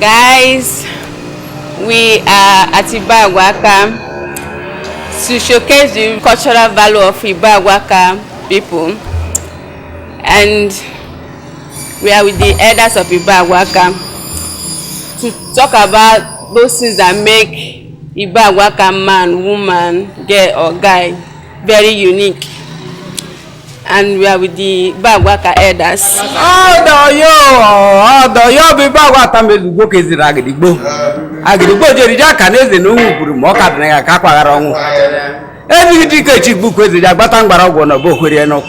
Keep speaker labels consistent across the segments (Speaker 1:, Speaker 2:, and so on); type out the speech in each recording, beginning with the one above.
Speaker 1: Guys, we are at Ibagwa-Aka to showcase the cultural value of Ibagwa-Aka people, and we are with the elders of Ibagwa-Aka to talk about those things that make Ibagwa-Aka man, woman, girl or guy very unique. And we are with the Ibagwa-Aka elders.
Speaker 2: Yo be Ibagwa-Aka mezugo keziri agidigbo. Agidigbo jerija kaneze no nwuburu mo ka dina ka kwagara onwu. Ezigidi ke bu kwezi agbata ngbara ogwo no bo kwere no.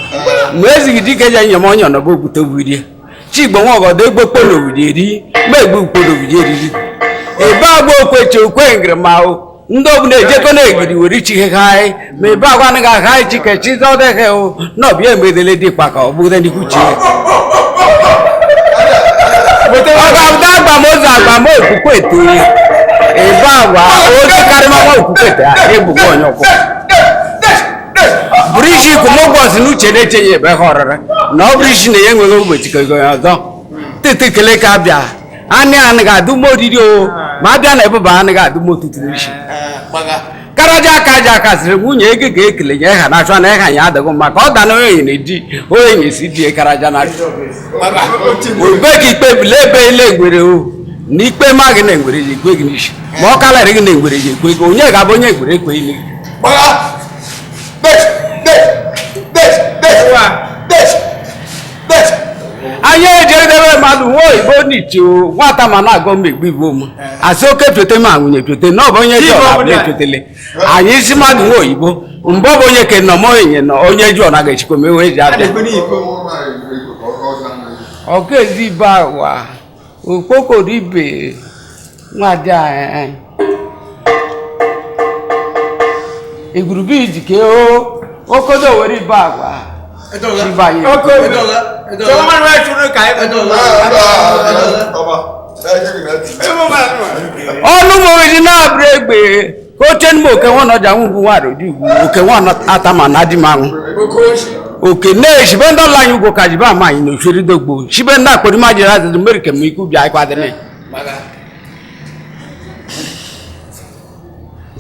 Speaker 2: Mo ezigidi ke je nyem onyo no bo buto burie. Chigbo nwa ogodo egbo polo burie me egbo polo burie. Ibagwa okweche okwe ngrema o. Ndo bu na-ejekọ na-egiri were ichi hai ma ebe agwa na ga hai chike chizo de he o no bi emedele di pa ka obu de ku chi bote agwa da gba mo za gba mo okuku eto yi ebe agwa o ti kari ma mo okuku eta egbu go onyo ko brishi ku mo gbo sinu chede chenye be horere no brishi na ye nwe go gbe chike go yazo tete kele ka bia ani ga du modiri o ma bia na ebe ba ani ga du motutiri shi karaja kaja kasiri nwunye ege ga ekele nye ha na chwa na ha ya adago maka ọ dana onye na-edi onye si die karaja na obe ka ikpe bile ebe ile ngwere o na ikpe ma gị na ngwere ji ekwe gị n'isi ma ọ kalere gị na ngwere ji ekwe gị onye ga-abụ onye ngwere ekwe ile anyị ejedebe mmadụ nwa oyibo n'ichi nwata ma na-agọ mmegbu igbo m asị oke piote ma nwunye piote na ọ bụ onye ji ọna na-epiotele anyị isi mmadụ nwa oyibo mgbe ọ bụ onye ke nọ m onye nọ onye ji ọna ga-echikwa mewe eji abịa ọkụ ezi ibe awa okpokoro ibe nwadị anyị igwurube ijike okodo were ibe agwa ọnụ mọ̀wéjì náà bèrè gbé kó tẹ́ ní òkè wọn ọjà ń gun wà lójú ìgbò òkè wọn àtàmà náà dì máa ń òkè náà ṣìbẹ́ ńdọ́ láyé ugbò kàjìbá máa yìí ní òṣèré dógbò ṣìbẹ́ náà pẹ̀lú máa jẹ́ láti mẹ́rin kẹ̀mú ikú bí i pàdé náà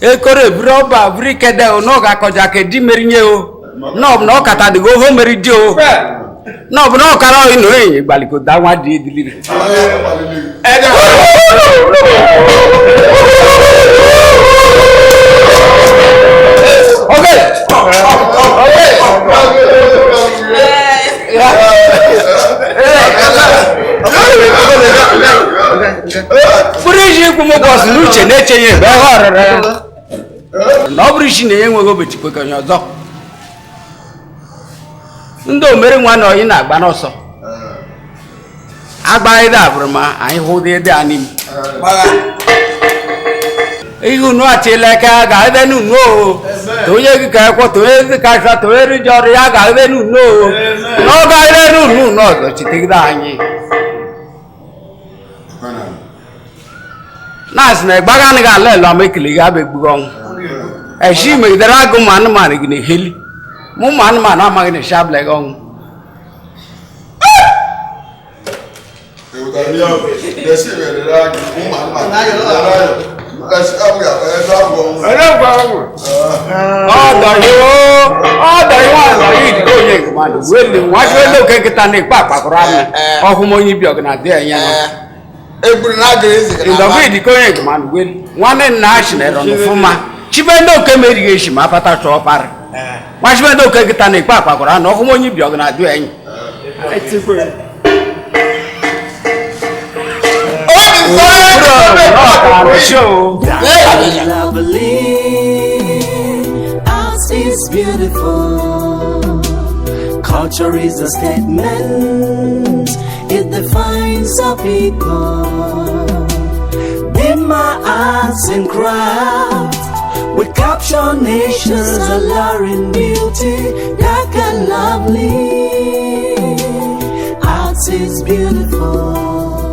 Speaker 2: ekoro ebiri ọba ebiri kede o n'oge akọja kedi merinye o n'ọbụ na ọkata dịgo oho meri di o n'ọbụ na ọkara oyi na oyi gbaliko da nwa dị ediliri bụrụ iji ikwu m ụbọchị n'uche na-eche ya ebe ha ọrịrị ya na ọ bụrụ isi na ya enweghị obetikwe ka onye ọzọ ndị omere nwa na oyi na-agba n'ọsọ agbaghịdị abụrụ ma anyị hụ dị ede a n'ime ihe unu achịla aka ga-ebe n'unu o onye gị ka ekwo onye gị ka achọ onye riji ọrụ ya ga-ebe n'unu o na ọ ga-ebe n'unu n'ọzọ chitegide anyị na-asị na ịgbaga anaghị ala elu ama ekele gị abụ egbughị ọnwụ echi megidere agụ ụmụ anụmanụ gị na-eheli ma ụmụ anụmanụ amaghị na echi abụlaghị ọnwụ ọdọ oke nkịta na-ekpe akpakọrọ anụ ọhụm onye ibi ọgana dị ya ndọbụ idike onye gụmanụ welu nwanne nna ha chinere n'ụfụma chibendo oke merighị echi ma apata chọọ parị nwa chibendo oke nkịta na-ekpe akpakọrọ anụ ọhụm onye ibi ọgana dị enyi
Speaker 3: is beautiful. Culture is a statement. It defines our people. In my arts and craft, we capture nations, alluring beauty, dark and lovely. Arts is beautiful.